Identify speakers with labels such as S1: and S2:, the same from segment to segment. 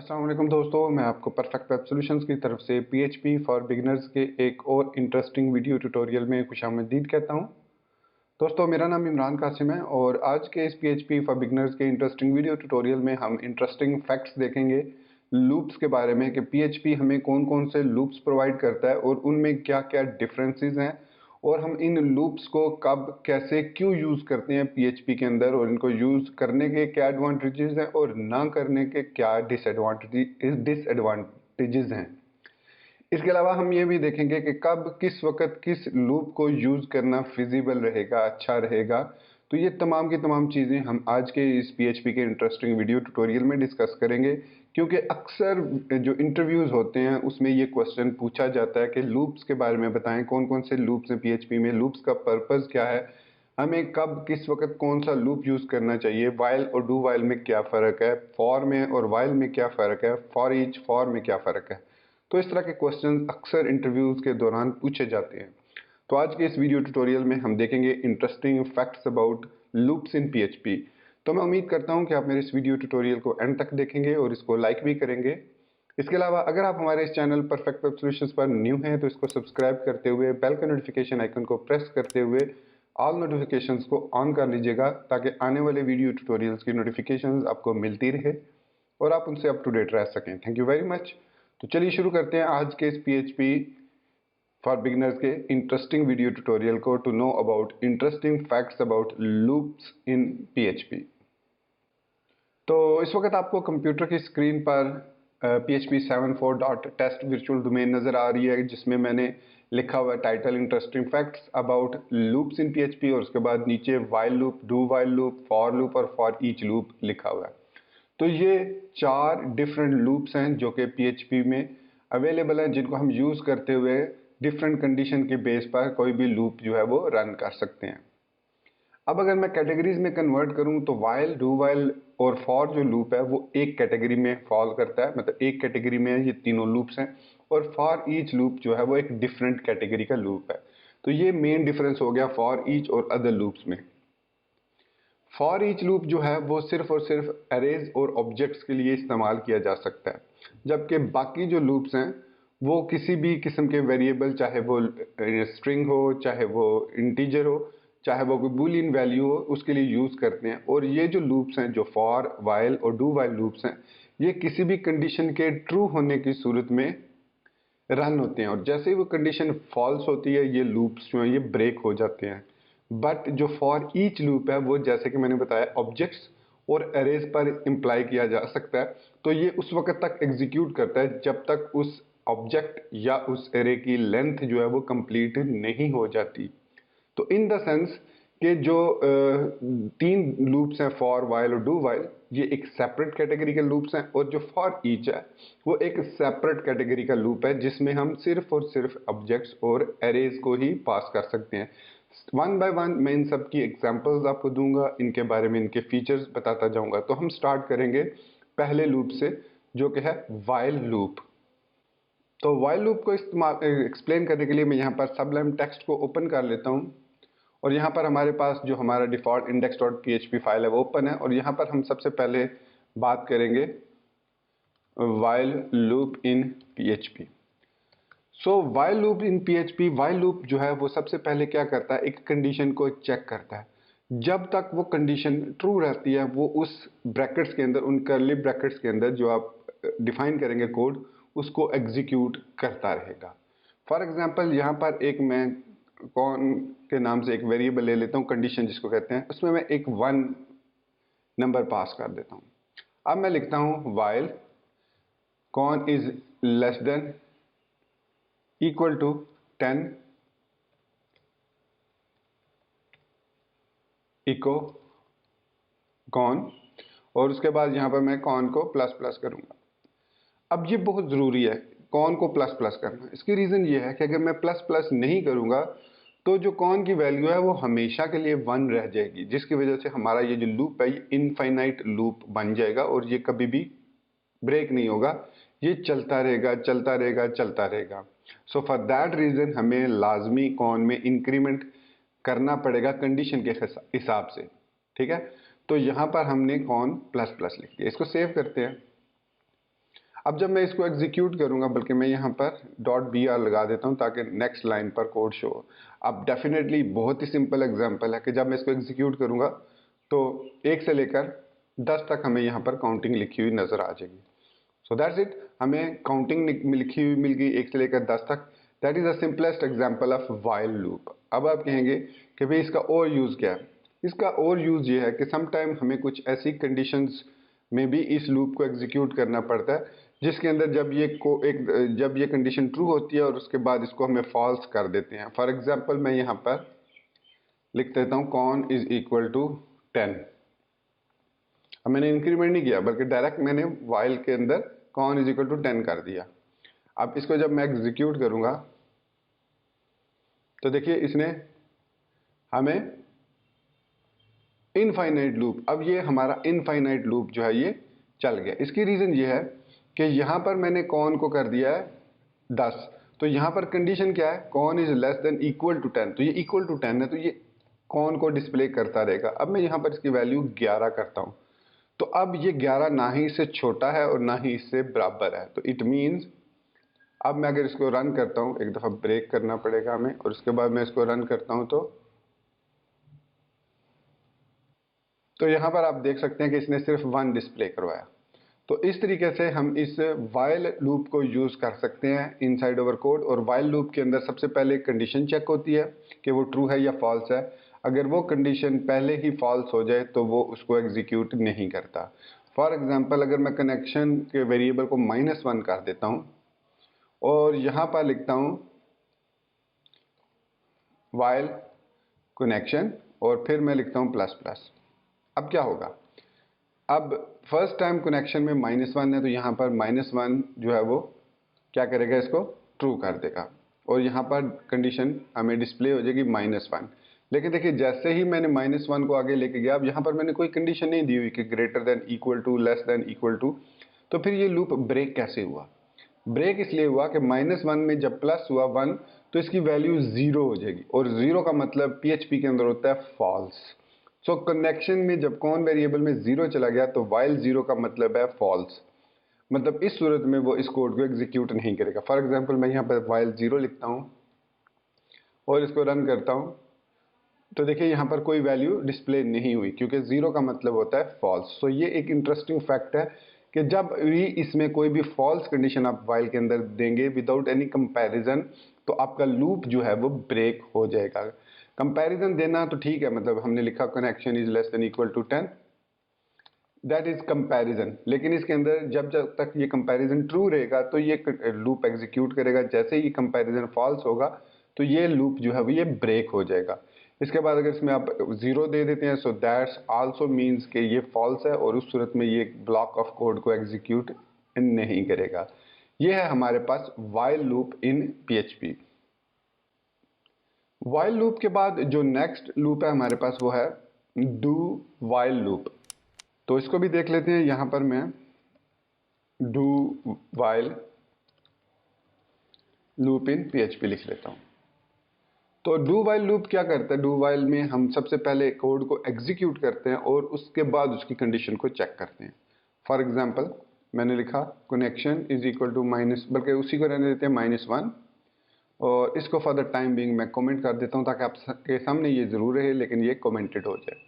S1: अस्सलाम वालेकुम दोस्तों, मैं आपको परफेक्ट वेब सॉल्यूशंस की तरफ से पीएचपी फॉर बिगिनर्स के एक और इंटरेस्टिंग वीडियो ट्यूटोरियल में खुशामदीद कहता हूं। दोस्तों, मेरा नाम इमरान कासिम है और आज के इस पीएचपी फॉर बिगिनर्स के इंटरेस्टिंग वीडियो ट्यूटोरियल में हम इंटरेस्टिंग फैक्ट्स देखेंगे लूप्स के बारे में कि पीएचपी हमें कौन कौन से लूप्स प्रोवाइड करता है और उनमें क्या क्या डिफरेंसेस हैं और हम इन लूप्स को कब कैसे क्यों यूज़ करते हैं पीएचपी के अंदर और इनको यूज़ करने के क्या एडवांटेजेस हैं और ना करने के क्या डिसएडवांटेजेस हैं। इसके अलावा हम ये भी देखेंगे कि कब किस वक्त किस लूप को यूज़ करना फिजिबल रहेगा, अच्छा रहेगा। तो ये तमाम की तमाम चीज़ें हम आज के इस पीएचपी के इंटरेस्टिंग वीडियो ट्यूटोरियल में डिस्कस करेंगे, क्योंकि अक्सर जो इंटरव्यूज़ होते हैं उसमें ये क्वेश्चन पूछा जाता है कि लूप्स के बारे में बताएं, कौन कौन से लूप्स हैं पीएचपी में, लूप्स का पर्पज़ क्या है, हमें कब किस वक्त कौन सा लूप यूज़ करना चाहिए, वाइल और डू वाइल में क्या फ़र्क है, फॉर में और वाइल में क्या फ़र्क है, फॉर ईच फॉर में क्या फ़र्क है। तो इस तरह के क्वेश्चन अक्सर इंटरव्यूज़ के दौरान पूछे जाते हैं। तो आज के इस वीडियो ट्यूटोरियल में हम देखेंगे इंटरेस्टिंग फैक्ट्स अबाउट लूप्स इन पीएचपी। तो मैं उम्मीद करता हूं कि आप मेरे इस वीडियो ट्यूटोरियल को एंड तक देखेंगे और इसको लाइक भी करेंगे। इसके अलावा अगर आप हमारे इस चैनल परफेक्ट वेब सॉल्यूशंस पर न्यू हैं तो इसको सब्सक्राइब करते हुए बेल का नोटिफिकेशन आइकन को प्रेस करते हुए ऑल नोटिफिकेशंस को ऑन कर लीजिएगा, ताकि आने वाले वीडियो ट्यूटोरियल्स की नोटिफिकेशंस आपको मिलती रहे और आप उनसे अप टू डेट रह सकें। Thank you very much. तो चलिए शुरू करते हैं आज के इस पीएचपी फॉर बिगिनर्स के इंटरेस्टिंग वीडियो ट्यूटोरियल को to know about interesting facts about loops इन पीएचपी। तो इस वक्त आपको कंप्यूटर की स्क्रीन पर PHP 74.test वर्चुअल डोमेन नज़र आ रही है, जिसमें मैंने लिखा हुआ title interesting facts about loops इन पीएचपी और उसके बाद नीचे while loop, do while loop, for loop और फॉर ईच लूप लिखा हुआ है। तो ये 4 डिफरेंट लूप्स हैं जो कि पीएचपी में अवेलेबल हैं, जिनको हम यूज़ करते हुए डिफरेंट कंडीशन के बेस पर कोई भी लूप जो है वो रन कर सकते हैं। अब अगर मैं कैटेगरीज में कन्वर्ट करूं तो वाइल, डू वाइल और फॉर जो लूप है वो एक कैटेगरी में फॉल करता है, मतलब एक कैटेगरी में ये तीनों लूप्स हैं। और फॉर ईच लूप जो है वो एक डिफरेंट कैटेगरी का लूप है। तो ये मेन डिफरेंस हो गया फॉर ईच और अदर लूप्स में। फॉर ईच लूप जो है वो सिर्फ और सिर्फ अरेज और ऑब्जेक्ट्स के लिए इस्तेमाल किया जा सकता है, जबकि बाकी जो लूप्स हैं वो किसी भी किस्म के वेरिएबल, चाहे वो स्ट्रिंग हो, चाहे वो इंटीजर हो, चाहे वो कोई बूलियन वैल्यू हो, उसके लिए यूज़ करते हैं। और ये जो लूप्स हैं, जो फॉर, वाइल और डू वाइल लूप्स हैं, ये किसी भी कंडीशन के ट्रू होने की सूरत में रन होते हैं और जैसे ही वो कंडीशन फॉल्स होती है ये लूप्स जो हैं ये ब्रेक हो जाते हैं। बट जो फॉर ईच लूप है वो, जैसे कि मैंने बताया, ऑब्जेक्ट्स और अरेज पर इम्प्लाई किया जा सकता है। तो ये उस वक्त तक एग्जीक्यूट करता है जब तक उस ऑब्जेक्ट या उस एरे की लेंथ जो है वो कंप्लीट नहीं हो जाती। तो इन द सेंस कि जो 3 लूप्स हैं, फॉर, वाइल और डू वाइल, ये एक सेपरेट कैटेगरी के लूप्स हैं और जो फॉर ईच है वो एक सेपरेट कैटेगरी का लूप है, जिसमें हम सिर्फ और सिर्फ ऑब्जेक्ट्स और एरेज को ही पास कर सकते हैं। वन बाय वन मैं इन सब की एग्जांपल्स आपको दूंगा, इनके बारे में, इनके फीचर्स बताता जाऊंगा। तो हम स्टार्ट करेंगे पहले लूप से, जो कि है वाइल लूप। तो वाइल लूप को इस्तेमाल एक्सप्लेन करने के लिए मैं यहाँ पर सबलाइम टेक्स्ट को ओपन कर लेता हूँ और यहाँ पर हमारे पास जो हमारा डिफ़ॉल्ट index.php फाइल है वो ओपन है और यहाँ पर हम सबसे पहले बात करेंगे while loop in PHP। So while loop in PHP, while loop जो है वो सबसे पहले क्या करता है, एक कंडीशन को चेक करता है। जब तक वो कंडीशन ट्रू रहती है वो उस ब्रैकेट्स के अंदर, उन कर्ली ब्रैकेट्स के अंदर जो आप डिफाइन करेंगे कोड, उसको एग्जीक्यूट करता रहेगा। फॉर एग्जांपल यहाँ पर एक मैं कौन के नाम से एक वेरिएबल ले लेता हूँ, कंडीशन जिसको कहते हैं, उसमें मैं एक 1 नंबर पास कर देता हूँ। अब मैं लिखता हूँ while count is less than equal to 10 echo count, और उसके बाद यहाँ पर मैं कौन को प्लस प्लस करूँगा। अब ये बहुत ज़रूरी है कौन को प्लस प्लस करना। इसकी रीज़न ये है कि अगर मैं प्लस प्लस नहीं करूँगा तो जो कौन की वैल्यू है वो हमेशा के लिए 1 रह जाएगी, जिसकी वजह से हमारा ये जो लूप है ये इनफाइनाइट लूप बन जाएगा और ये कभी भी ब्रेक नहीं होगा, ये चलता रहेगा चलता रहेगा चलता रहेगा। सो फॉर दैट रीज़न हमें लाजमी कौन में इंक्रीमेंट करना पड़ेगा कंडीशन के हिसाब से, ठीक है। तो यहाँ पर हमने कौन प्लस प्लस लिख दिया। इसको सेव करते हैं। अब जब मैं इसको एग्जीक्यूट करूंगा, बल्कि मैं यहाँ पर .br लगा देता हूँ ताकि नेक्स्ट लाइन पर कोड शो हो। अब डेफिनेटली बहुत ही सिंपल एग्जांपल है कि जब मैं इसको एग्जीक्यूट करूंगा तो 1 से लेकर 10 तक हमें यहाँ पर काउंटिंग लिखी हुई नजर आ जाएगी। सो दैट्स इट, हमें काउंटिंग लिखी हुई मिल गई 1 से लेकर 10 तक। That is the simplest example of while loop. अब आप कहेंगे कि भाई इसका और यूज क्या है? इसका और यूज ये है कि समटाइम हमें कुछ ऐसी कंडीशंस में भी इस लूप को एग्जीक्यूट करना पड़ता है जिसके अंदर जब ये कंडीशन ट्रू होती है और उसके बाद इसको हमें फॉल्स कर देते हैं। फॉर एग्जांपल मैं यहाँ पर लिख देता हूँ कॉन इज इक्वल टू 10। अब मैंने इंक्रीमेंट नहीं किया बल्कि डायरेक्ट मैंने व्हाइल के अंदर कॉन इज इक्वल टू 10 कर दिया। अब इसको जब मैं एग्जीक्यूट करूंगा तो देखिए इसने हमें इनफाइनाइट लूप, अब ये हमारा इनफाइनाइट लूप जो है ये चल गया। इसकी रीजन ये है कि यहां पर मैंने कॉन को कर दिया है 10, तो यहां पर कंडीशन क्या है? Count is less than equal to 10, तो ये इक्वल टू 10 है तो ये कॉन को डिस्प्ले करता रहेगा। अब मैं यहां पर इसकी वैल्यू 11 करता हूं, तो अब ये 11 ना ही इससे छोटा है और ना ही इससे बराबर है। तो इट मीन्स अब मैं अगर इसको रन करता हूं, एक दफा ब्रेक करना पड़ेगा हमें, और उसके बाद मैं इसको रन करता हूं तो यहां पर आप देख सकते हैं कि इसने सिर्फ 1 डिस्प्ले करवाया। तो इस तरीके से हम इस व्हाइल लूप को यूज कर सकते हैं इनसाइड आवर कोड। और व्हाइल लूप के अंदर सबसे पहले कंडीशन चेक होती है कि वो ट्रू है या फॉल्स है। अगर वो कंडीशन पहले ही फॉल्स हो जाए तो वो उसको एग्जीक्यूट नहीं करता। फॉर एग्जांपल अगर मैं कनेक्शन के वेरिएबल को -1 कर देता हूं और यहां पर लिखता हूं व्हाइल कनेक्शन और फिर मैं लिखता हूं प्लस प्लस, अब क्या होगा? अब फर्स्ट टाइम कनेक्शन में -1 है तो यहाँ पर -1 जो है वो क्या करेगा? इसको ट्रू कर देगा और यहाँ पर कंडीशन हमें डिस्प्ले हो जाएगी -1। लेकिन देखिए जैसे ही मैंने -1 को आगे लेके गया, अब यहाँ पर मैंने कोई कंडीशन नहीं दी हुई कि greater than equal to, less than equal to, तो फिर ये लूप ब्रेक कैसे हुआ? ब्रेक इसलिए हुआ कि -1 में जब प्लस हुआ 1 तो इसकी वैल्यू 0 हो जाएगी, और 0 का मतलब पीएचपी के अंदर होता है फॉल्स। सो कनेक्शन में जब कॉन वेरिएबल में 0 चला गया तो वाइल 0 का मतलब है फॉल्स, मतलब इस सूरत में वो इस कोड को एग्जीक्यूट नहीं करेगा। फॉर एग्जांपल मैं यहाँ पर वाइल 0 लिखता हूँ और इसको रन करता हूँ तो देखिए यहाँ पर कोई वैल्यू डिस्प्ले नहीं हुई क्योंकि 0 का मतलब होता है फॉल्स। सो ये एक इंटरेस्टिंग फैक्ट है कि जब भी इसमें कोई भी फॉल्स कंडीशन आप वाइल के अंदर देंगे विदाउट एनी कंपैरिजन तो आपका लूप जो है वो ब्रेक हो जाएगा। कंपैरिजन देना तो ठीक है, मतलब हमने लिखा connection is less than equal to 10, that is comparison, लेकिन इसके अंदर जब तक ये कंपैरिजन ट्रू रहेगा तो ये लूप एग्जीक्यूट करेगा। जैसे ही कंपैरिजन फॉल्स होगा तो ये लूप जो है वो ये ब्रेक हो जाएगा। इसके बाद अगर इसमें आप 0 दे देते हैं सो दैट्स आल्सो मीन्स कि ये फॉल्स है और उस सूरत में ये ब्लॉक ऑफ कोड को एग्जीक्यूट नहीं करेगा। ये है हमारे पास while loop in PHP. While loop के बाद जो नेक्स्ट लूप है हमारे पास वो है डू व्हाइल लूप। तो इसको भी देख लेते हैं। यहां पर मैं do while loop in PHP लिख लेता हूं। तो डू व्हाइल लूप क्या करता है? डू व्हाइल में हम सबसे पहले कोड को एग्जीक्यूट करते हैं और उसके बाद उसकी कंडीशन को चेक करते हैं। फॉर एग्जांपल मैंने लिखा connection is equal to minus, बल्कि उसी को रहने देते हैं -1, और इसको फॉर द टाइम बिंग मैं कमेंट कर देता हूं ताकि आपके सामने ये जरूर रहे लेकिन ये कमेंटेड हो जाए।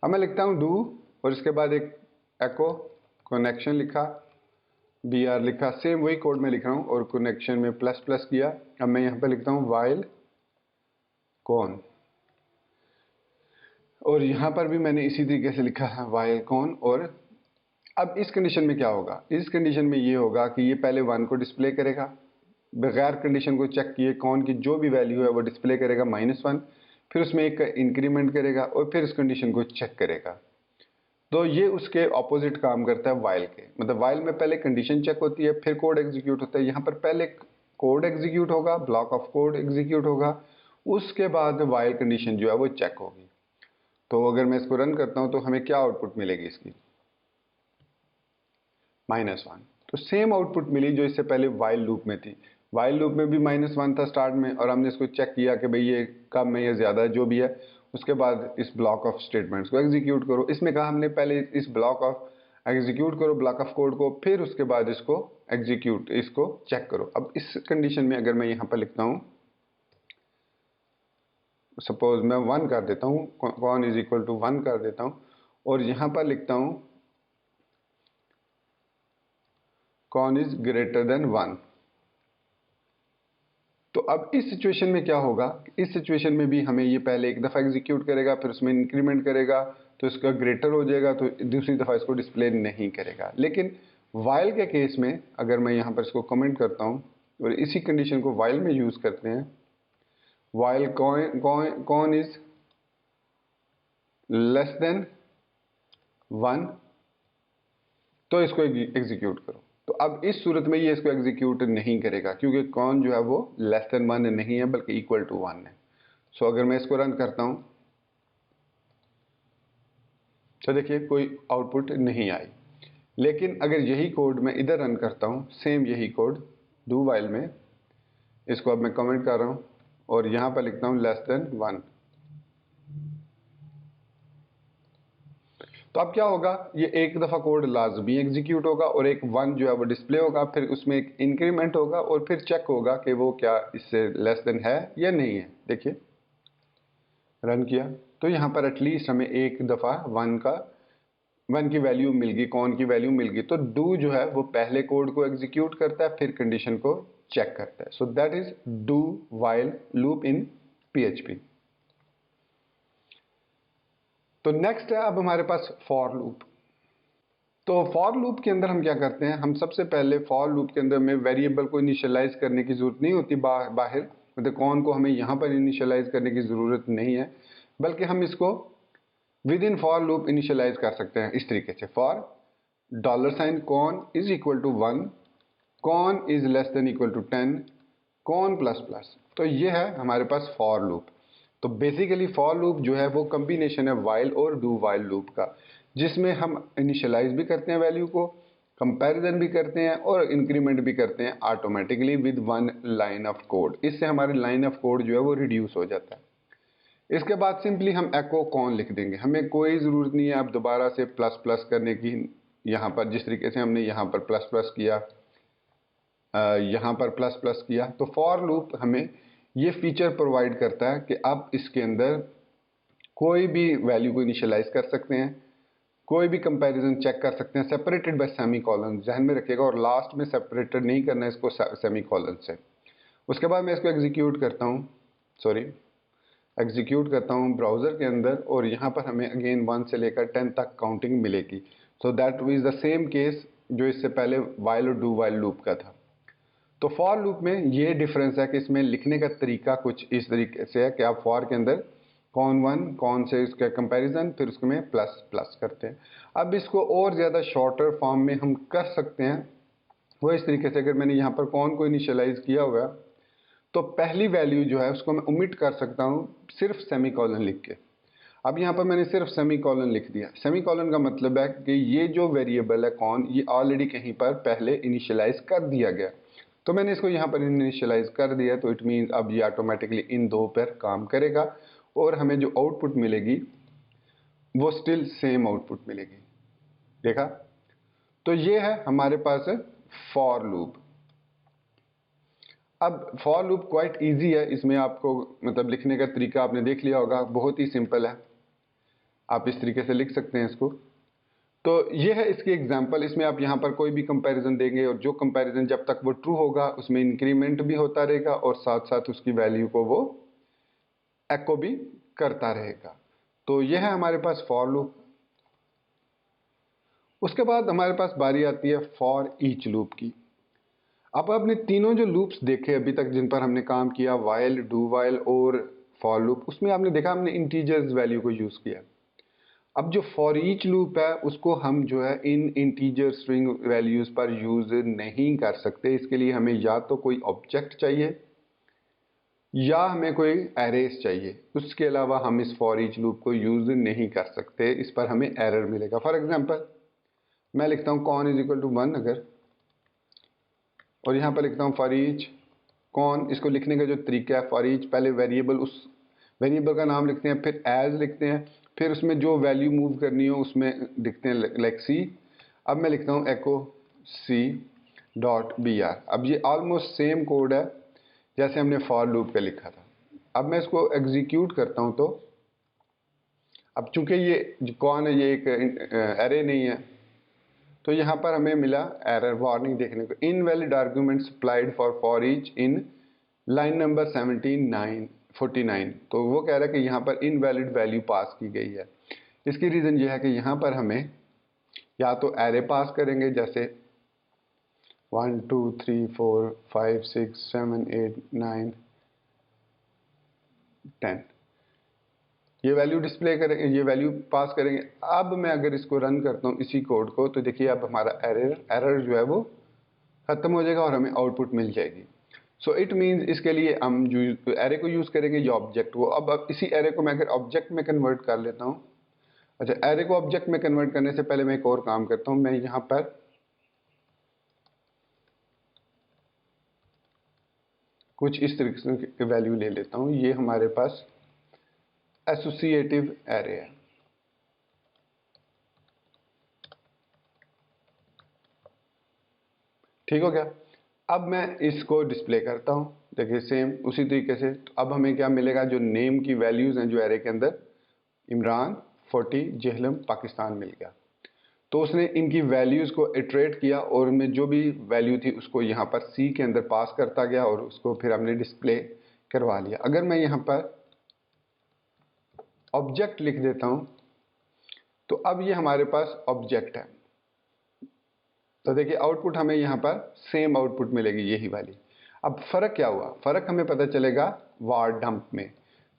S1: अब मैं लिखता हूं डू और इसके बाद एक एको कनेक्शन लिखा, br लिखा, सेम वही कोड में लिख रहा हूं और कनेक्शन में प्लस प्लस किया। अब मैं यहां पे लिखता हूं व्हाइल कॉन, और यहां पर भी मैंने इसी तरीके से लिखा है व्हाइल कॉन। और अब इस कंडीशन में क्या होगा? इस कंडीशन में ये होगा कि ये पहले 1 को डिस्प्ले करेगा, बगैर कंडीशन को चेक किए कॉन की जो भी वैल्यू है वो डिस्प्ले करेगा -1, फिर उसमें एक इंक्रीमेंट करेगा और फिर इस कंडीशन को चेक करेगा। तो ये उसके ऑपोजिट काम करता है वाइल के। मतलब वाइल में पहले कंडीशन चेक होती है फिर कोड एग्जीक्यूट होता है, यहाँ पर पहले कोड एग्जीक्यूट होगा, ब्लॉक ऑफ कोड एग्जीक्यूट होगा, उसके बाद वाइल कंडीशन जो है वो चेक होगी। तो अगर मैं इसको रन करता हूं तो हमें क्या आउटपुट मिलेगी इसकी? -1। तो सेम आउटपुट मिली जो इससे पहले वाइल लूप में थी। वाइल लूप में भी -1 था स्टार्ट में और हमने इसको चेक किया कि भाई ये कम है या ज़्यादा है, जो भी है। उसके बाद इस ब्लॉक ऑफ स्टेटमेंट्स को एग्जीक्यूट करो। इसमें कहा हमने पहले इस ब्लॉक ऑफ एग्जीक्यूट करो ब्लॉक ऑफ कोड को, फिर उसके बाद इसको इसको चेक करो। अब इस कंडीशन में अगर मैं यहाँ पर लिखता हूँ, सपोज मैं 1 कर देता हूँ, कौन इज इक्वल टू 1 कर देता हूँ, और यहाँ पर लिखता हूँ कौन इज ग्रेटर देन 1। तो अब इस सिचुएशन में क्या होगा, इस सिचुएशन में भी हमें ये पहले एक दफ़ा एग्जीक्यूट करेगा, फिर उसमें इंक्रीमेंट करेगा, तो इसका ग्रेटर हो जाएगा, तो दूसरी दफ़ा इसको डिस्प्ले नहीं करेगा। लेकिन वाइल के केस में अगर मैं यहाँ पर इसको कमेंट करता हूँ और इसी कंडीशन को वाइल में यूज़ करते हैं, while count is less then 1, तो इसको एग्जीक्यूट करो। तो अब इस सूरत में ये इसको एग्जीक्यूट नहीं करेगा, क्योंकि कौन जो है वो लेस देन 1 नहीं है बल्कि इक्वल टू 1 है। सो अगर मैं इसको रन करता हूं तो देखिए कोई आउटपुट नहीं आई। लेकिन अगर यही कोड मैं इधर रन करता हूं, सेम यही कोड डू वाइल में, इसको अब मैं कमेंट कर रहा हूं और यहां पर लिखता हूं लेस देन 1, तो अब क्या होगा, ये एक दफ़ा कोड लाजमी एग्जीक्यूट होगा और एक 1 जो है वो डिस्प्ले होगा, फिर उसमें एक इंक्रीमेंट होगा और फिर चेक होगा कि वो क्या इससे लेस देन है या नहीं है। देखिए रन किया तो यहाँ पर एटलीस्ट हमें एक दफ़ा 1 की वैल्यू मिल गई, कौन की वैल्यू मिल गई। तो डू जो है वो पहले कोड को एग्जीक्यूट करता है, फिर कंडीशन को चेक करता है। So that is do while loop in PHP। तो नेक्स्ट है अब हमारे पास फॉर लूप। तो फॉर लूप के अंदर हम क्या करते हैं, हम सबसे पहले फॉर लूप के अंदर में वेरिएबल को इनिशियलाइज करने की जरूरत नहीं होती बाहर, मतलब कौन को हमें यहाँ पर इनिशियलाइज करने की ज़रूरत नहीं है, बल्कि हम इसको within for loop initialize कर सकते हैं इस तरीके से। फॉर $, कौन is equal to 1, count is less than equal to 10, count plus plus. तो ये है हमारे पास फॉर लूप। तो बेसिकली फॉर लूप जो है वो कम्बिनेशन है वाइल और डू वाइल लूप का, जिसमें हम इनिशियलाइज भी करते हैं वैल्यू को, कंपैरिजन भी करते हैं और इंक्रीमेंट भी करते हैं automatically with 1 line of code. इससे हमारी लाइन ऑफ कोड जो है वो रिड्यूस हो जाता है। इसके बाद सिंपली हम एको कौन लिख देंगे, हमें कोई ज़रूरत नहीं है अब दोबारा से प्लस प्लस करने की। यहाँ पर जिस तरीके से हमने यहाँ पर प्लस प्लस किया, यहाँ पर प्लस प्लस किया, तो फॉर लूप हमें ये फीचर प्रोवाइड करता है कि आप इसके अंदर कोई भी वैल्यू को इनिशियलाइज कर सकते हैं, कोई भी कंपैरिजन चेक कर सकते हैं, सेपरेटेड बाय सेमी कॉलन, ध्यान में रखिएगा, और लास्ट में सेपरेटेड नहीं करना है इसको सेमी कॉलन से। उसके बाद मैं इसको एग्जीक्यूट करता हूँ, एग्जीक्यूट करता हूँ ब्राउज़र के अंदर, और यहाँ पर हमें अगेन 1 से लेकर 10 तक काउंटिंग मिलेगी। So that is the same case जो इससे पहले वाइल और डू वाइल लूप का था। तो फॉर लूप में ये डिफरेंस है कि इसमें लिखने का तरीका कुछ इस तरीके से है कि आप फॉर के अंदर कौन 1 कौन से इसका कंपैरिजन, फिर उसको में प्लस प्लस करते हैं। अब इसको और ज़्यादा शॉर्टर फॉर्म में हम कर सकते हैं, वो इस तरीके से, अगर मैंने यहाँ पर कौन को इनिशियलाइज किया हुआ तो पहली वैल्यू जो है उसको मैं ओमिट कर सकता हूँ सिर्फ सेमी कॉलन लिख के। अब यहाँ पर मैंने सिर्फ सेमी कॉलन लिख दिया। सेमी कॉलन का मतलब है कि ये जो वेरिएबल है कौन, ये ऑलरेडी कहीं पर पहले इनिशियलाइज कर दिया गया, तो मैंने इसको यहाँ पर इनिशियलाइज कर दिया, तो इट मीन्स अब ये ऑटोमेटिकली इन दो पर काम करेगा और हमें जो आउटपुट मिलेगी वो स्टिल सेम आउटपुट मिलेगी। देखा, तो ये है हमारे पास फॉर लूप। अब फॉर लूप क्वाइट इजी है, इसमें आपको मतलब लिखने का तरीका आपने देख लिया होगा, बहुत ही सिंपल है, आप इस तरीके से लिख सकते हैं इसको। तो ये है इसकी एग्जांपल। इसमें आप यहाँ पर कोई भी कंपैरिजन देंगे और जो कंपैरिजन जब तक वो ट्रू होगा उसमें इंक्रीमेंट भी होता रहेगा और साथ साथ उसकी वैल्यू को वो एको भी करता रहेगा। तो यह है हमारे पास फॉर लूप। उसके बाद हमारे पास बारी आती है फॉर ईच लूप की। अब आपने तीनों जो लूप्स देखे अभी तक जिन पर हमने काम किया, वाइल, डू वाइल और फॉर लूप, उसमें आपने देखा हमने इंटीजर्स वैल्यू को यूज़ किया। अब जो फॉर ईच लूप है उसको हम जो है इन इंटीजर स्ट्रिंग वैल्यूज़ पर यूज़ नहीं कर सकते। इसके लिए हमें या तो कोई ऑब्जेक्ट चाहिए या हमें कोई एरेस चाहिए, उसके अलावा हम इस फॉर ईच लूप को यूज़ नहीं कर सकते, इस पर हमें एरर मिलेगा। फॉर एग्जांपल मैं लिखता हूँ कॉन इज इक्वल टू 1 अगर, और यहाँ पर लिखता हूँ फॉर ईच कौन। इसको लिखने का जो तरीका है, फॉर ईच पहले वेरिएबल, उस वेरिएबल का नाम लिखते हैं, फिर एज लिखते हैं, फिर उसमें जो वैल्यू मूव करनी हो उसमें लिखते हैं लाइक सी। अब मैं लिखता हूँ echo c dot B R. अब ये ऑलमोस्ट सेम कोड है जैसे हमने फॉर लूप पे लिखा था। अब मैं इसको एग्जीक्यूट करता हूँ तो अब चूंकि ये कौन है, ये एक एरे नहीं है, तो यहाँ पर हमें मिला एरर वार्निंग देखने को, invalid argument supplied for each in line number 49। तो वो कह रहा है कि यहाँ पर इनवैलिड वैल्यू पास की गई है। इसकी रीज़न ये है कि यहाँ पर हमें या तो एरे पास करेंगे जैसे 1 2 3 4 5 6 7 8 9 10, ये वैल्यू डिस्प्ले करेंगे, ये वैल्यू पास करेंगे। अब मैं अगर इसको रन करता हूँ इसी कोड को, तो देखिए अब हमारा एरर जो है वो खत्म हो जाएगा और हमें आउटपुट मिल जाएगी। सो इट मीन्स इसके लिए हम एरे को यूज़ करेंगे या ऑब्जेक्ट को। अब इसी एरे को मैं अगर ऑब्जेक्ट में कन्वर्ट कर लेता हूँ, अच्छा एरे को ऑब्जेक्ट में कन्वर्ट करने से पहले मैं एक और काम करता हूँ, मैं यहाँ पर कुछ इस तरीके से वैल्यू ले लेता हूँ। ये हमारे पास एसोसिएटिव एरे है। ठीक हो गया। अब मैं इसको डिस्प्ले करता हूँ, देखिए सेम उसी तरीके से। तो अब हमें क्या मिलेगा, जो नेम की वैल्यूज़ हैं जो एरे के अंदर, इमरान 40 जेहलम पाकिस्तान मिल गया। तो उसने इनकी वैल्यूज़ को इटरेट किया और उनमें जो भी वैल्यू थी उसको यहाँ पर सी के अंदर पास करता गया और उसको फिर हमने डिस्प्ले करवा लिया। अगर मैं यहाँ पर ऑब्जेक्ट लिख देता हूँ तो अब ये हमारे पास ऑब्जेक्ट है। तो देखिए आउटपुट हमें यहाँ पर सेम आउटपुट मिलेगी, यही वाली। अब फ़र्क क्या हुआ, फ़र्क हमें पता चलेगा वार डंप में।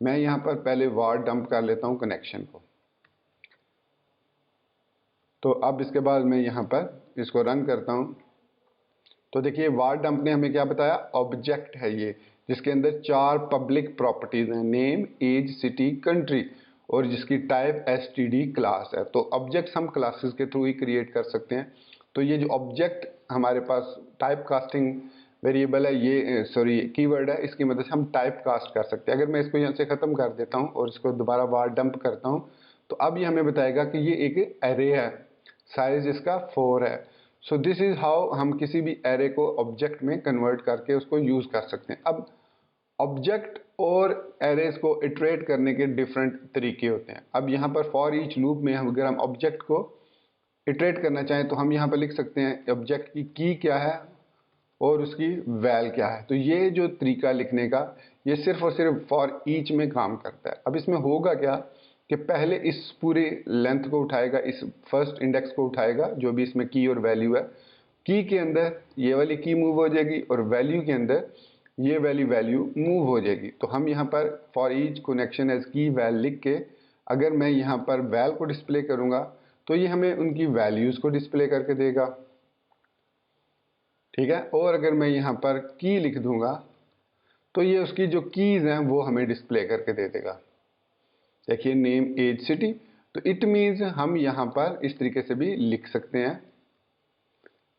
S1: मैं यहाँ पर पहले वार डंप कर लेता हूँ कनेक्शन को। तो अब इसके बाद मैं यहाँ पर इसको रन करता हूँ, तो देखिए वार डंप ने हमें क्या बताया, ऑब्जेक्ट है ये, जिसके अंदर 4 पब्लिक प्रॉपर्टीज हैं, नेम, एज, सिटी, कंट्री, और जिसकी टाइप एसटीडी क्लास है। तो ऑब्जेक्ट्स हम क्लासेस के थ्रू ही क्रिएट कर सकते हैं। तो ये जो ऑब्जेक्ट हमारे पास टाइप कास्टिंग वेरिएबल है, ये सॉरी कीवर्ड है, इसकी मदद से हम टाइप कास्ट कर सकते हैं। अगर मैं इसको यहाँ से ख़त्म कर देता हूँ और इसको दोबारा वार डंप करता हूँ, तो अब ये हमें बताएगा कि ये एक एरे है, साइज इसका 4 है। सो दिस इज़ हाउ हम किसी भी एरे को ऑब्जेक्ट में कन्वर्ट करके उसको यूज़ कर सकते हैं। अब ऑब्जेक्ट और एरेज को इटरेट करने के डिफरेंट तरीके होते हैं। अब यहाँ पर फॉर ईच लूप में हम अगर हम ऑब्जेक्ट को इटरेट करना चाहें तो हम यहाँ पर लिख सकते हैं ऑब्जेक्ट की क्या है और उसकी वैल क्या है। तो ये जो तरीका लिखने का, ये सिर्फ और सिर्फ फॉर ईच में काम करता है। अब इसमें होगा क्या कि पहले इस पूरे लेंथ को उठाएगा, इस फर्स्ट इंडेक्स को उठाएगा जो भी इसमें की और वैल्यू है, की के अंदर ये वाली की मूव हो जाएगी और वैल्यू के अंदर ये वाली वैल्यू मूव हो जाएगी। तो हम यहाँ पर फॉर ईच कनेक्शन एज की वैल लिख के अगर मैं यहाँ पर वैल को डिस्प्ले करूँगा तो ये हमें उनकी वैल्यूज़ को डिस्प्ले करके देगा। ठीक है, और अगर मैं यहाँ पर की लिख दूंगा तो ये उसकी जो कीज़ हैं वो हमें डिस्प्ले करके दे देगा। देखिए नेम, एज, सिटी। तो इट मीन्स हम यहाँ पर इस तरीके से भी लिख सकते हैं।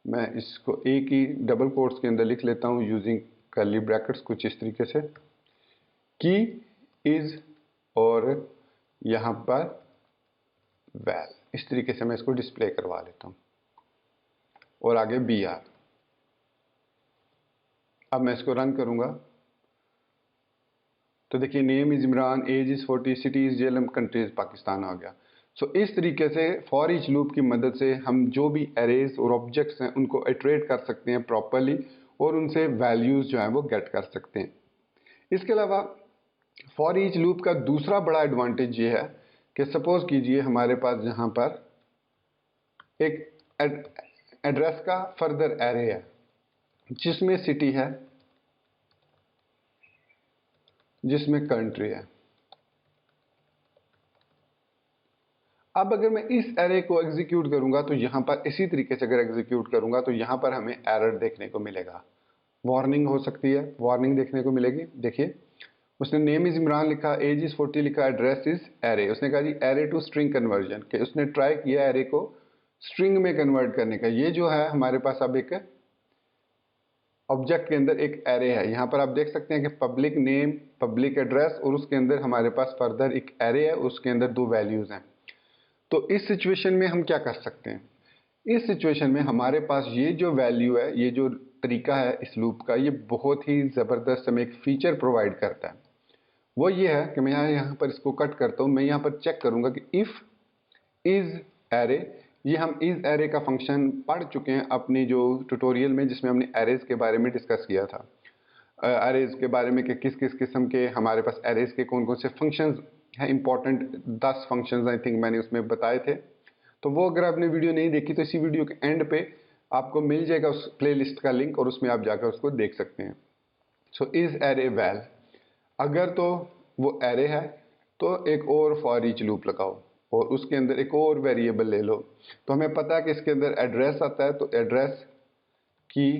S1: मैं इसको एक ही डबल कोट्स के अंदर लिख लेता हूँ यूजिंग कर्ली ब्रैकेट्स, कुछ इस तरीके से, की इज और यहाँ पर वैल। इस तरीके से मैं इसको डिस्प्ले करवा लेता हूँ और आगे बी आर। अब मैं इसको रन करूँगा तो देखिए name is Imran, age is 40, city is Jhelum, country is Pakistan आ गया। सो इस तरीके से फॉर ईच लूप की मदद से हम जो भी एरेज और ऑब्जेक्ट्स हैं उनको इटरेट कर सकते हैं प्रॉपरली और उनसे वैल्यूज़ जो हैं वो गेट कर सकते हैं। इसके अलावा फॉर ईच लूप का दूसरा बड़ा एडवांटेज ये है कि सपोज़ कीजिए हमारे पास यहाँ पर एक एड्रेस का फर्दर एरे है जिसमें सिटी है, जिसमें कंट्री है। अब अगर मैं इस एरे को एग्जीक्यूट करूंगा तो यहाँ पर इसी तरीके से अगर एग्जीक्यूट करूंगा तो यहाँ पर हमें एरर देखने को मिलेगा, वार्निंग हो सकती है, वार्निंग देखने को मिलेगी। देखिए उसने नेम इज़ इमरान लिखा, एज इज़ 40 लिखा, एड्रेस इज़ एरे। उसने कहा जी एरे टू स्ट्रिंग कन्वर्जन, कि उसने ट्राई किया एरे को स्ट्रिंग में कन्वर्ट करने का। ये जो है हमारे पास अब एक ऑब्जेक्ट के अंदर एक एरे है। यहाँ पर आप देख सकते हैं कि पब्लिक नेम, पब्लिक एड्रेस और उसके अंदर हमारे पास फर्दर एक एरे है, उसके अंदर 2 वैल्यूज़ हैं। तो इस सिचुएशन में हम क्या कर सकते हैं, इस सिचुएशन में हमारे पास ये जो वैल्यू है, ये जो तरीका है इस लूप का, ये बहुत ही ज़बरदस्त हमें एक फीचर प्रोवाइड करता है। वो ये है कि मैं यहाँ पर इसको कट करता हूँ, मैं यहाँ पर चेक करूँगा कि इफ़ इज़ एरे, ये हम इज़ एरे का फंक्शन पढ़ चुके हैं अपनी जो ट्यूटोरियल में, जिसमें हमने एरेज के बारे में डिस्कस किया था। एरेज के बारे में कि किस किस किस्म के हमारे पास एरेज के कौन कौन से फंक्शंस हैं इंपॉर्टेंट, 10 फंक्शंस आई थिंक मैंने उसमें बताए थे। तो वो अगर आपने वीडियो नहीं देखी तो इसी वीडियो के एंड पे आपको मिल जाएगा उस प्लेलिस्ट का लिंक, और उसमें आप जाकर उसको देख सकते हैं। सो इज़ एरे वैल, अगर तो वो एरे है तो एक और फॉर ईच लूप लगाओ और उसके अंदर एक और वेरिएबल ले लो। तो हमें पता है कि इसके अंदर एड्रेस आता है, तो एड्रेस की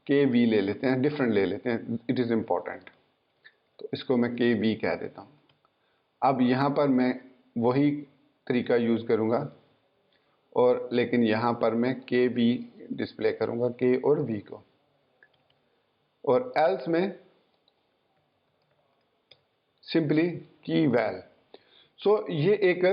S1: के वी ले लेते हैं, डिफरेंट ले लेते हैं, इट इज़ इम्पॉर्टेंट। तो इसको मैं के वी कह देता हूँ। अब यहाँ पर मैं वही तरीका यूज़ करूँगा, और लेकिन यहाँ पर मैं के वी डिस्प्ले करूँगा, के और वी को, और एल्स में सिंपली की वैल। सो ये एक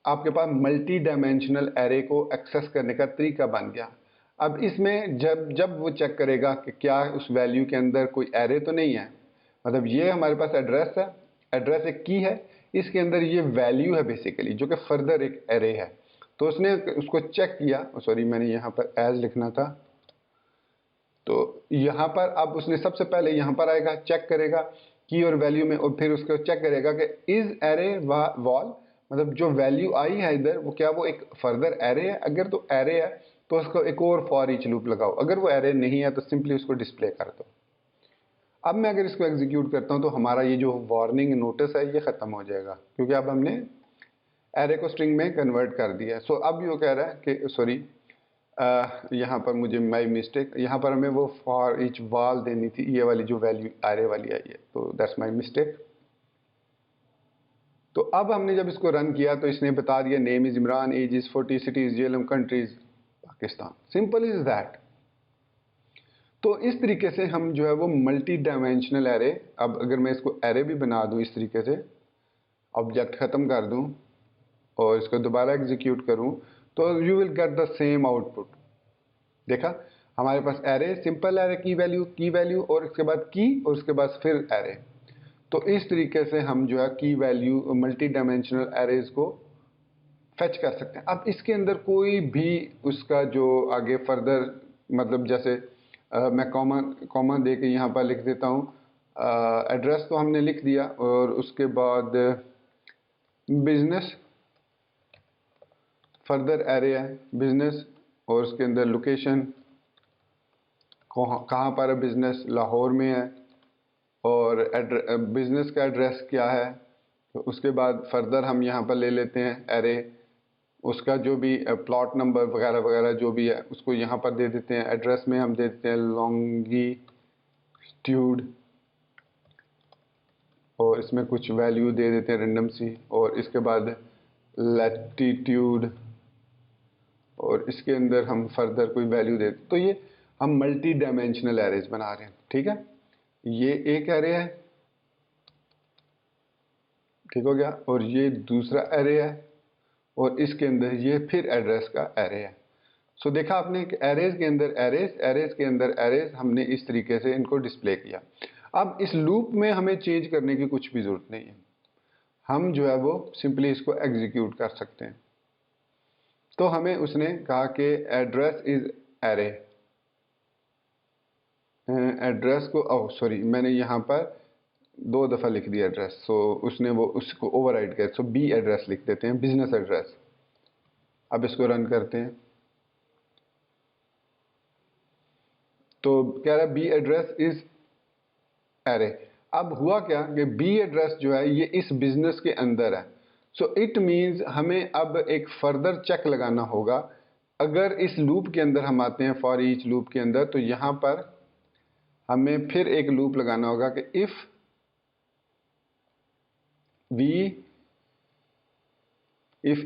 S1: आपके पास मल्टी डायमेंशनल एरे को एक्सेस करने का तरीका बन गया। अब इसमें जब जब वो चेक करेगा कि क्या उस वैल्यू के अंदर कोई एरे तो नहीं है, मतलब ये हमारे पास एड्रेस है, एड्रेस एक की है, इसके अंदर ये वैल्यू है बेसिकली, जो कि फर्दर एक एरे है। तो उसने उसको चेक किया, सॉरी मैंने यहाँ पर एज लिखना था, तो यहाँ पर अब उसने सबसे पहले यहाँ पर आएगा, चेक करेगा की और वैल्यू में, और फिर उसको चेक करेगा कि इज एरे वॉल, मतलब जो वैल्यू आई है इधर वो क्या वो एक फर्दर एरे है। अगर तो एरे है तो उसको एक और फॉर ईच लूप लगाओ, अगर वो एरे नहीं है तो सिंपली उसको डिस्प्ले कर दो। अब मैं अगर इसको एग्जीक्यूट करता हूँ तो हमारा ये जो वार्निंग नोटिस है ये ख़त्म हो जाएगा, क्योंकि अब हमने एरे को स्ट्रिंग में कन्वर्ट कर दिया है। सो अब ये कह रहा है कि सॉरी, यहाँ पर मुझे माई मिस्टेक, यहाँ पर हमें वो फॉर ईच वाल देनी थी, ये वाली जो वैल्यू एरे वाली आई है, तो दैट्स माई मिस्टेक। तो अब हमने जब इसको रन किया तो इसने बता दिया name is Imran, age is 40, cities Jhelum, countries Pakistan, simple is that. तो इस तरीके से हम जो है वो मल्टी डायमेंशनल एरे, अब अगर मैं इसको एरे भी बना दूं इस तरीके से, ऑब्जेक्ट ख़त्म कर दूं और इसको दोबारा एग्जीक्यूट करूं, तो you will get the same output. देखा, हमारे पास एरे, सिंपल एरे की वैल्यू और इसके बाद की और उसके बाद फिर एरे। तो इस तरीके से हम जो है की वैल्यू मल्टी डायमेंशनल एरेज को फेच कर सकते हैं। अब इसके अंदर कोई भी उसका जो आगे फर्दर, मतलब जैसे मैं कॉमा कॉमा दे के यहाँ पर लिख देता हूँ, एड्रेस तो हमने लिख दिया, और उसके बाद बिजनेस, फर्दर एरे है बिजनेस, और उसके अंदर लोकेशन कहाँ पर है, बिजनेस लाहौर में है, और बिजनेस का एड्रेस क्या है। तो उसके बाद फर्दर हम यहाँ पर ले लेते हैं एरे, उसका जो भी प्लॉट नंबर वगैरह वगैरह जो भी है उसको यहाँ पर दे देते हैं। एड्रेस में हम दे देते हैं लॉन्गिट्यूड, और इसमें कुछ वैल्यू दे देते हैं रेंडम सी, और इसके बाद लैटिट्यूड, और इसके अंदर हम फर्दर कोई वैल्यू देते। तो ये हम मल्टी डायमेंशनल एरेज बना रहे हैं, ठीक है। ये एक एरे है, ठीक हो गया, और ये दूसरा एरे है, और इसके अंदर ये फिर एड्रेस का एरे है। सो देखा आपने कि एरेज के अंदर एरेज, एरेज के अंदर एरेज, हमने इस तरीके से इनको डिस्प्ले किया। अब इस लूप में हमें चेंज करने की कुछ भी ज़रूरत नहीं है, हम जो है वो सिंपली इसको एग्जीक्यूट कर सकते हैं। तो हमें उसने कहा कि एड्रेस इज़ एरे, एड्रेस को, ओह सॉरी मैंने यहाँ पर 2 दफ़ा लिख दिया एड्रेस, सो उसने वो उसको ओवरराइड किया, सो बी एड्रेस लिख देते हैं, बिजनेस एड्रेस। अब इसको रन करते हैं तो कह रहा है बी एड्रेस इज एरे। अब हुआ क्या कि बी एड्रेस जो है ये इस बिजनेस के अंदर है, सो इट मींस हमें अब एक फर्दर चेक लगाना होगा। अगर इस लूप के अंदर हम आते हैं फॉर ईच लूप के अंदर, तो यहाँ पर हमें फिर एक लूप लगाना होगा कि if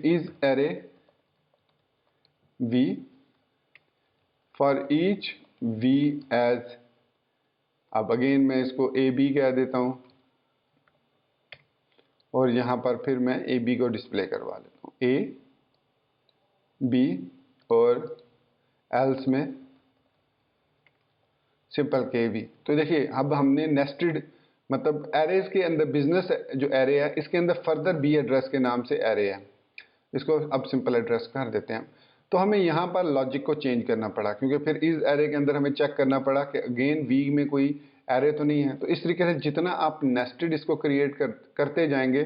S1: is array v for each v as, अब अगेन मैं इसको ए बी कह देता हूँ, और यहाँ पर फिर मैं ए बी को डिस्प्ले करवा लेता हूँ, ए बी और एल्स में सिंपल के वी। तो देखिए अब हमने नेस्टेड मतलब एरेज के अंदर बिजनेस जो एरे है इसके अंदर फर्दर बी एड्रेस के नाम से एरे है, इसको अब सिंपल एड्रेस कर देते हैं। तो हमें यहाँ पर लॉजिक को चेंज करना पड़ा क्योंकि फिर इस एरे के अंदर हमें चेक करना पड़ा कि अगेन वी में कोई एरे तो नहीं है। तो इस तरीके से जितना आप नेस्टेड इसको क्रिएट करते जाएंगे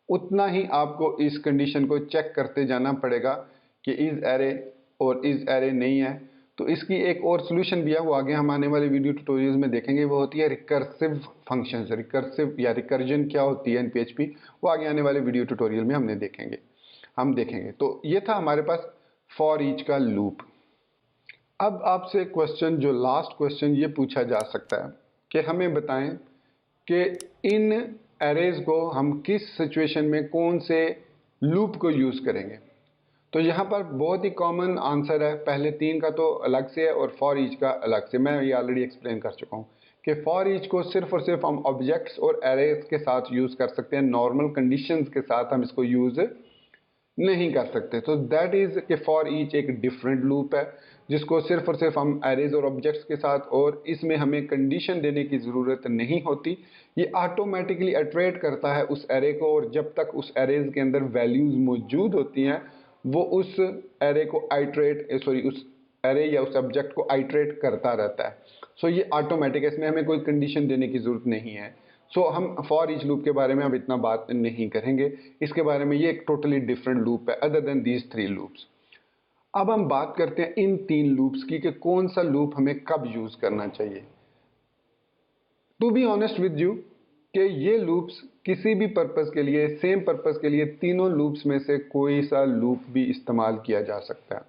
S1: उतना ही आपको इस कंडीशन को चेक करते जाना पड़ेगा कि इस एरे और इस एरे नहीं है। तो इसकी एक और सोल्यूशन भी है, वो आगे हम आने वाले वीडियो ट्यूटोरियल्स में देखेंगे, वो होती है रिकर्सिव फंक्शंस। रिकर्सिव या रिकर्जन क्या होती है इन पीएचपी, वो आगे आने वाले वीडियो ट्यूटोरियल में हम देखेंगे। तो ये था हमारे पास फॉर ईच का लूप। अब आपसे क्वेश्चन, जो लास्ट क्वेश्चन ये पूछा जा सकता है कि हमें बताएं कि इन एरेज को हम किस सिचुएशन में कौन से लूप को यूज़ करेंगे। तो यहाँ पर बहुत ही कॉमन आंसर है, पहले तीन का तो अलग से है और फॉर ईच का अलग से। मैं ये ऑलरेडी एक्सप्लेन कर चुका हूँ कि फॉर ईच को सिर्फ और सिर्फ हम ऑब्जेक्ट्स और एरेज के साथ यूज़ कर सकते हैं, नॉर्मल कंडीशंस के साथ हम इसको यूज़ नहीं कर सकते। तो दैट इज़ कि फॉर ईच एक डिफरेंट लूप है जिसको सिर्फ और सिर्फ हम एरेज और ऑब्जेक्ट्स के साथ, और इसमें हमें कंडीशन देने की ज़रूरत नहीं होती। ये ऑटोमेटिकली अट्रैक्ट करता है उस एरे को, और जब तक उस एरेज के अंदर वैल्यूज़ मौजूद होती हैं वो उस एरे को उस एरे या उस ऑब्जेक्ट को आइट्रेट करता रहता है। सो ये ऑटोमेटिक है, इसमें हमें कोई कंडीशन देने की ज़रूरत नहीं है। सो हम फॉर ईच लूप के बारे में अब इतना बात नहीं करेंगे, इसके बारे में ये एक टोटली डिफरेंट लूप है other than these three loops. अब हम बात करते हैं इन तीन लूप्स की कि कौन सा लूप हमें कब यूज़ करना चाहिए। To be honest with you कि ये लूप्स किसी भी पर्पस के लिए, सेम पर्पस के लिए, तीनों लूप्स में से कोई सा लूप भी इस्तेमाल किया जा सकता है।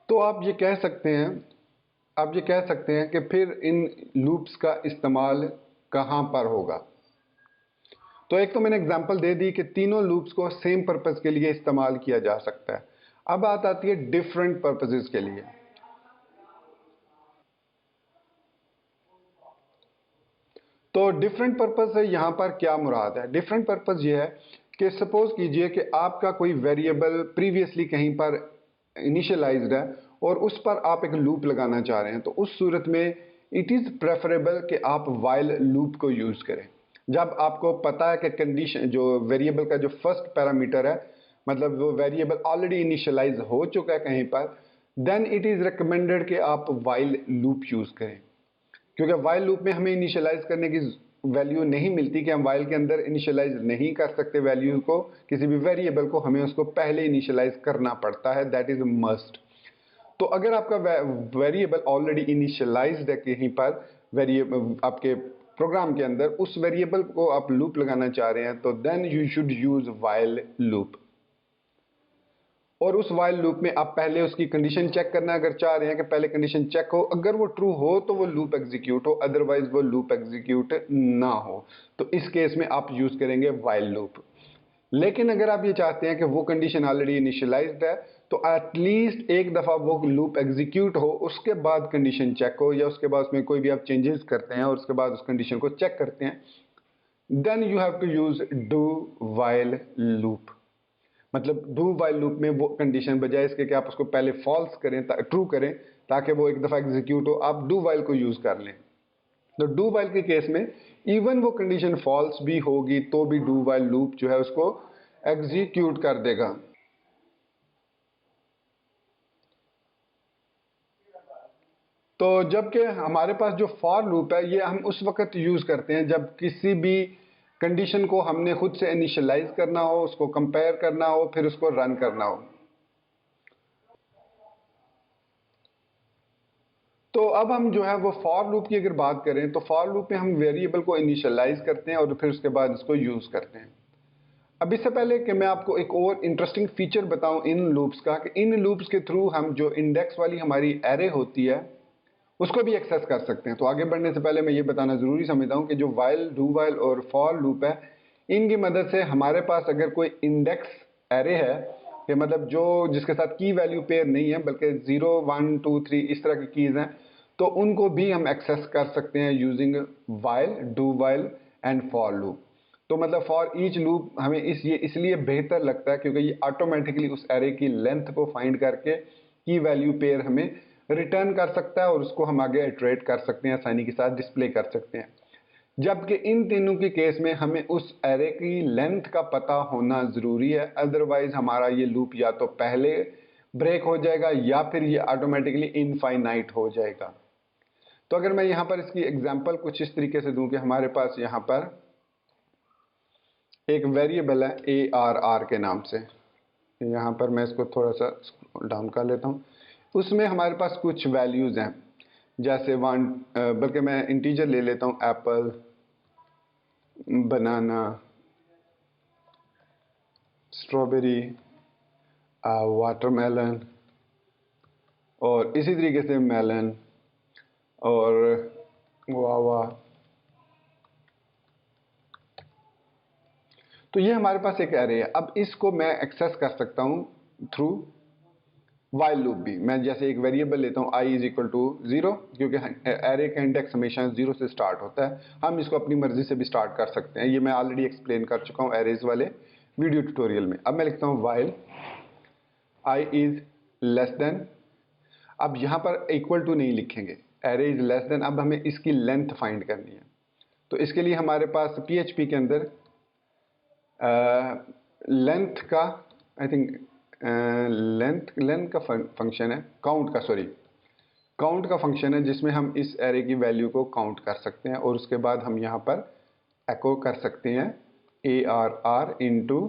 S1: तो आप ये कह सकते हैं कि फिर इन लूप्स का इस्तेमाल कहाँ पर होगा। तो एक तो मैंने एग्जांपल दे दी कि तीनों लूप्स को सेम पर्पस के लिए इस्तेमाल किया जा सकता है। अब बात आती है डिफरेंट पर्पसेस के लिए। तो डिफरेंट पर्पस से यहाँ पर क्या मुराद है? डिफरेंट पर्पस ये है कि सपोज कीजिए कि आपका कोई वेरिएबल प्रीवियसली कहीं पर इनिशियलाइज्ड है और उस पर आप एक लूप लगाना चाह रहे हैं। तो उस सूरत में इट इज़ प्रेफरेबल कि आप वाइल लूप को यूज़ करें। जब आपको पता है कि कंडीशन, जो वेरिएबल का जो फर्स्ट पैरामीटर है, मतलब वो वेरिएबल ऑलरेडी इनिशियलाइज हो चुका है कहीं पर, देन इट इज़ रिकमेंडेड कि आप वाइल लूप यूज़ करें। क्योंकि वाइल लूप में हमें इनिशियलाइज करने की वैल्यू नहीं मिलती कि हम वाइल के अंदर इनिशियलाइज नहीं कर सकते वैल्यू को, किसी भी वेरिएबल को हमें उसको पहले इनिशियलाइज करना पड़ता है, दैट इज मस्ट। तो अगर आपका वेरिएबल ऑलरेडी इनिशियलाइज्ड है कहीं पर वेरिएबल आपके प्रोग्राम के अंदर, उस वेरिएबल को आप लूप लगाना चाह रहे हैं, तो then you should use while loop. और उस वाइल लूप में आप पहले उसकी कंडीशन चेक करना अगर चाह रहे हैं कि पहले कंडीशन चेक हो, अगर वो ट्रू हो तो वो लूप एग्जीक्यूट हो, अदरवाइज वो लूप एग्जीक्यूट ना हो। तो इस केस में आप यूज करेंगे वाइल लूप। लेकिन अगर आप ये चाहते हैं कि वो कंडीशन ऑलरेडी इनिशियलाइज्ड है, तो एटलीस्ट एक दफ़ा वो लूप एग्जीक्यूट हो, उसके बाद कंडीशन चेक हो, या उसके बाद उसमें कोई भी आप चेंजेस करते हैं और उसके बाद उस कंडीशन को चेक करते हैं, then you have to use do while loop. मतलब डू वाइल लूप में वो कंडीशन बजाय इसके कि आप उसको पहले फॉल्स करें, ट्रू करें, ताकि वो एक दफ़ा एग्जीक्यूट हो, आप डू वाइल को यूज़ कर लें। तो डू वाइल के केस में इवन वो कंडीशन फॉल्स भी होगी तो भी डू वाइल लूप जो है उसको एग्जीक्यूट कर देगा। तो जबकि हमारे पास जो फॉर लूप है ये हम उस वक्त यूज़ करते हैं जब किसी भी कंडीशन को हमने खुद से इनिशियलाइज करना हो, उसको कंपेयर करना हो, फिर उसको रन करना हो। तो अब हम जो है वो फॉर लूप की अगर बात करें तो फॉर लूप में हम वेरिएबल को इनिशियलाइज करते हैं और फिर उसके बाद इसको यूज़ करते हैं। अब इससे पहले कि मैं आपको एक और इंटरेस्टिंग फीचर बताऊं इन लूप्स का, कि इन लूप्स के थ्रू हम जो इंडेक्स वाली हमारी एरे होती है उसको भी एक्सेस कर सकते हैं। तो आगे बढ़ने से पहले मैं ये बताना ज़रूरी समझता हूँ कि जो वाइल, डू वाइल और फॉर लूप है, इनकी मदद से हमारे पास अगर कोई इंडेक्स एरे है कि मतलब जो जिसके साथ की वैल्यू पेयर नहीं है बल्कि 0 1 2 3 इस तरह की कीज़ हैं, तो उनको भी हम एक्सेस कर सकते हैं using while, do while and for loop. तो मतलब फॉर ईच लूप हमें ये इसलिए बेहतर लगता है क्योंकि ये ऑटोमेटिकली उस एरे की लेंथ को फाइंड करके की वैल्यू पेयर हमें रिटर्न कर सकता है और उसको हम आगे इटरेट कर सकते हैं, आसानी के साथ डिस्प्ले कर सकते हैं। जबकि इन तीनों के केस में हमें उस एरे की लेंथ का पता होना जरूरी है, अदरवाइज हमारा ये लूप या तो पहले ब्रेक हो जाएगा या फिर ये ऑटोमेटिकली इनफाइनाइट हो जाएगा। तो अगर मैं यहां पर इसकी एग्जांपल कुछ इस तरीके से दूं कि हमारे पास यहां पर एक वेरिएबल है ARR के नाम से, यहां पर मैं इसको थोड़ा सा डाउन कर लेता हूं। उसमें हमारे पास कुछ वैल्यूज हैं, जैसे वन, बल्कि मैं इंटीजर ले लेता हूं, एप्पल, बनाना, स्ट्रॉबेरी, वाटरमेलन और इसी तरीके से मेलन और गुआवा। तो ये हमारे पास एक एरे है। अब इसको मैं एक्सेस कर सकता हूं थ्रू वाइल लूप भी। मैं जैसे एक वेरिएबल लेता हूं i इज इक्वल टू 0, क्योंकि एरे का इंडेक्स हमेशा 0 से स्टार्ट होता है। हम इसको अपनी मर्जी से भी स्टार्ट कर सकते हैं, ये मैं ऑलरेडी एक्सप्लेन कर चुका हूं एरेज वाले वीडियो ट्यूटोरियल में। अब मैं लिखता हूं while i is less then, अब यहां पर इक्वल टू नहीं लिखेंगे, एरे इज लेस देन। अब हमें इसकी लेंथ फाइंड करनी है, तो इसके लिए हमारे पास PHP के अंदर लेंथ का, आई थिंक लेंथ का फंक्शन है, काउंट का फंक्शन है, जिसमें हम इस एरे की वैल्यू को काउंट कर सकते हैं और उसके बाद हम यहाँ पर एको कर सकते हैं ARR इंटू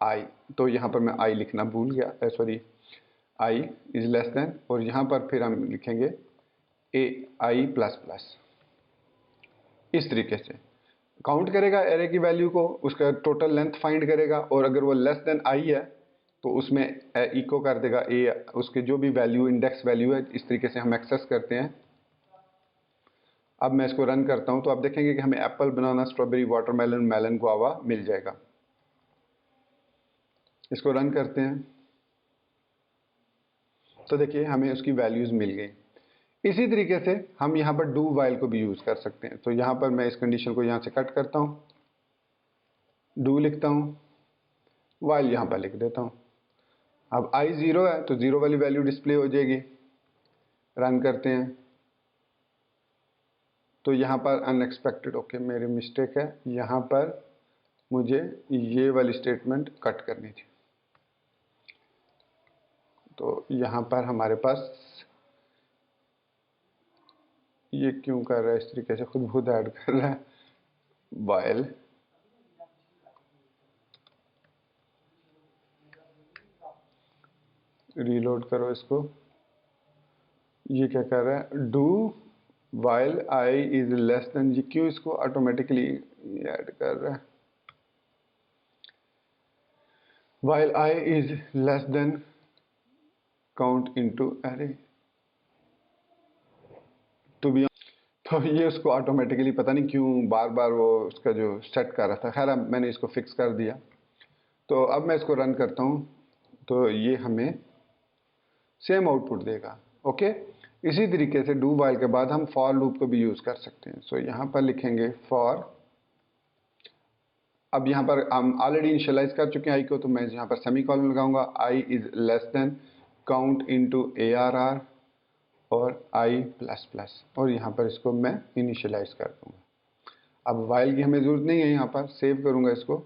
S1: $i। तो यहाँ पर मैं i लिखना भूल गया, sorry, i is less then, और यहाँ पर फिर हम लिखेंगे AI प्लस प्लस। इस तरीके से काउंट करेगा एरे की वैल्यू को, उसका टोटल लेंथ फाइंड करेगा, और अगर वो लेस देन i है तो उसमें इको कर देगा उसके जो भी वैल्यू, इंडेक्स वैल्यू है। इस तरीके से हम एक्सेस करते हैं। अब मैं इसको रन करता हूं तो आप देखेंगे कि हमें एप्पल, बनाना, स्ट्रॉबेरी, वाटरमेलन, मेलन, गुआवा मिल जाएगा। इसको रन करते हैं तो देखिए हमें उसकी वैल्यूज मिल गई। इसी तरीके से हम यहाँ पर डू वाइल को भी यूज कर सकते हैं। तो यहाँ पर मैं इस कंडीशन को यहाँ से कट करता हूँ, डू लिखता हूँ, वाइल यहाँ पर लिख देता हूँ। अब i 0 है तो 0 वाली वैल्यू डिस्प्ले हो जाएगी। रन करते हैं तो यहाँ पर अनएक्सपेक्टेड, ओके मेरी मिस्टेक है, यहाँ पर मुझे ये वाली स्टेटमेंट कट करनी थी। तो यहाँ पर हमारे पास ये क्यों कर रहा है इस तरीके से, खुद ऐड कर रहा है। वाइल रीलोड करो इसको, ये क्या कर रहा है, do while i is less then, ये क्यों इसको ऑटोमेटिकली ऐड कर रहा है। While i is less then count into array, तो ये उसको ऑटोमेटिकली पता नहीं क्यों बार बार वो उसका जो सेट कर रहा था। खैर मैंने इसको फिक्स कर दिया। तो अब मैं इसको रन करता हूँ तो ये हमें सेम आउटपुट देगा। ओके, इसी तरीके से डू वाइल के बाद हम फॉर लूप को भी यूज कर सकते हैं। सो यहाँ पर लिखेंगे फॉर, अब यहाँ पर हम ऑलरेडी इनिशियलाइज कर चुके हैं i को, तो मैं यहाँ पर सेमीकोलन लगाऊंगा, i is less then count into ARR और i प्लस प्लस, और यहाँ पर इसको मैं इनिशियलाइज कर दूंगा। अब वाइल की हमें जरूरत नहीं है, यहाँ पर सेव करूंगा इसको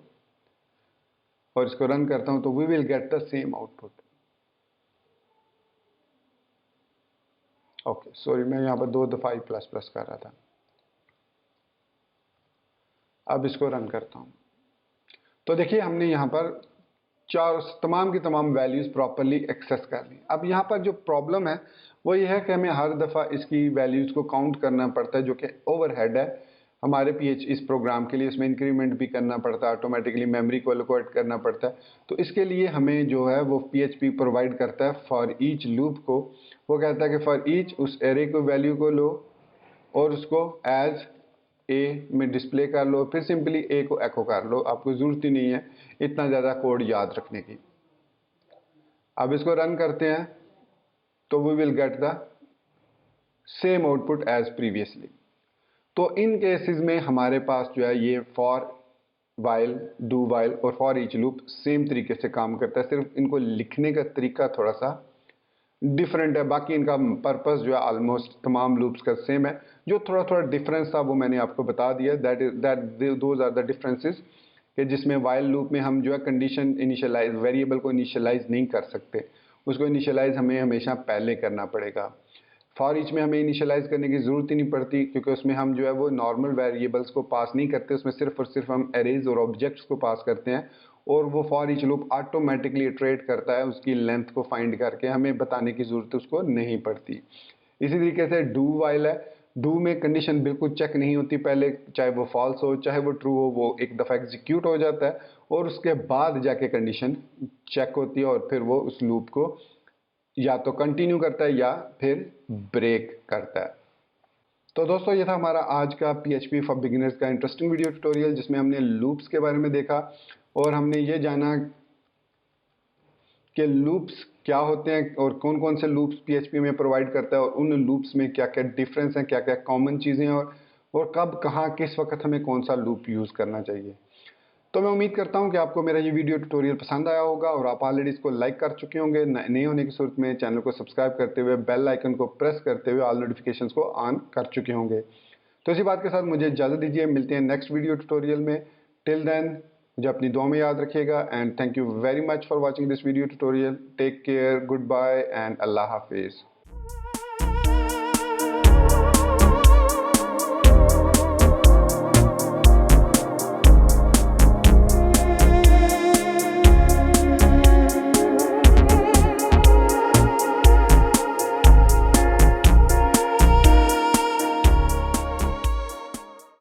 S1: और इसको रन करता हूं तो we will get the same output. Okay sorry, मैं यहाँ पर 2 दफा i प्लस प्लस कर रहा था। अब इसको रन करता हूं तो देखिए हमने यहाँ पर तमाम की तमाम वैल्यूज प्रॉपरली एक्सेस कर ली। अब यहाँ पर जो प्रॉब्लम है वो ये है कि हमें हर दफ़ा इसकी वैल्यूज को काउंट करना पड़ता है, जो कि ओवरहेड है हमारे इस प्रोग्राम के लिए। इसमें इंक्रीमेंट भी करना पड़ता है, ऑटोमेटिकली मेमोरी को एलोकेट करना पड़ता है। तो इसके लिए हमें जो है वो PHP प्रोवाइड करता है फॉर ईच लूप को। वो कहता है कि फॉर ईच उस एरे को वैल्यू को लो और उसको एज ए में डिस्प्ले कर लो, फिर सिंपली ए को एको कर लो। आपको ज़रूरत ही नहीं है इतना ज़्यादा कोड याद रखने की। अब इसको रन करते हैं तो we will get the same output as previously. तो इन केसेस में हमारे पास जो है ये फॉर वाइल, डू वाइल और फॉर ईच लूप सेम तरीके से काम करता है, सिर्फ इनको लिखने का तरीका थोड़ा सा डिफरेंट है। बाकी इनका पर्पस जो है ऑलमोस्ट तमाम लूप्स का सेम है। जो थोड़ा थोड़ा डिफरेंस था वो मैंने आपको बता दिया, दोज आर द डिफरेंसेस, कि जिसमें वाइल लूप में हम जो है कंडीशन इनिशियलाइज, वेरिएबल को इनिशियलाइज नहीं कर सकते, उसको इनिशियलाइज हमें हमेशा पहले करना पड़ेगा। फॉर ईच में हमें इनिशियलाइज करने की ज़रूरत ही नहीं पड़ती, क्योंकि उसमें हम जो है वो नॉर्मल वेरिएबल्स को पास नहीं करते, उसमें सिर्फ और सिर्फ हम एरेज और ऑब्जेक्ट्स को पास करते हैं, और वो for each loop automatically iterate करता है, उसकी लेंथ को फाइंड करके हमें बताने की ज़रूरत उसको नहीं पड़ती। इसी तरीके से डू वाइल है, डू में कंडीशन बिल्कुल चेक नहीं होती पहले, चाहे वो फॉल्स हो चाहे वो ट्रू हो, वो एक दफ़ा एग्जीक्यूट हो जाता है और उसके बाद जाके कंडीशन चेक होती है, और फिर वो उस लूप को या तो कंटिन्यू करता है या फिर ब्रेक करता है। तो दोस्तों ये था हमारा आज का PHP फॉर बिगिनर्स का इंटरेस्टिंग वीडियो ट्यूटोरियल, जिसमें हमने लूप्स के बारे में देखा और हमने ये जाना कि लूप्स क्या होते हैं और कौन कौन से लूप्स PHP में प्रोवाइड करता है, और उन लूप्स में क्या क्या डिफरेंस हैं, क्या क्या कॉमन चीज़ें हैं, और कब कहाँ किस वक्त हमें कौन सा लूप यूज़ करना चाहिए। तो मैं उम्मीद करता हूं कि आपको मेरा ये वीडियो ट्यूटोरियल पसंद आया होगा और आप ऑलरेडी इसको लाइक कर चुके होंगे। नए होने की सूरत में चैनल को सब्सक्राइब करते हुए बेल आइकन को प्रेस करते हुए ऑल नोटिफिकेशंस को ऑन कर चुके होंगे। तो इसी बात के साथ मुझे इजाज़त दीजिए, मिलते हैं नेक्स्ट वीडियो ट्यूटोरियल में। टिल देन मुझे अपनी दुआ में याद रखिएगा, and thank you very much for watching this video tutorial. Take care, goodbye and अल्लाह हाफिज़।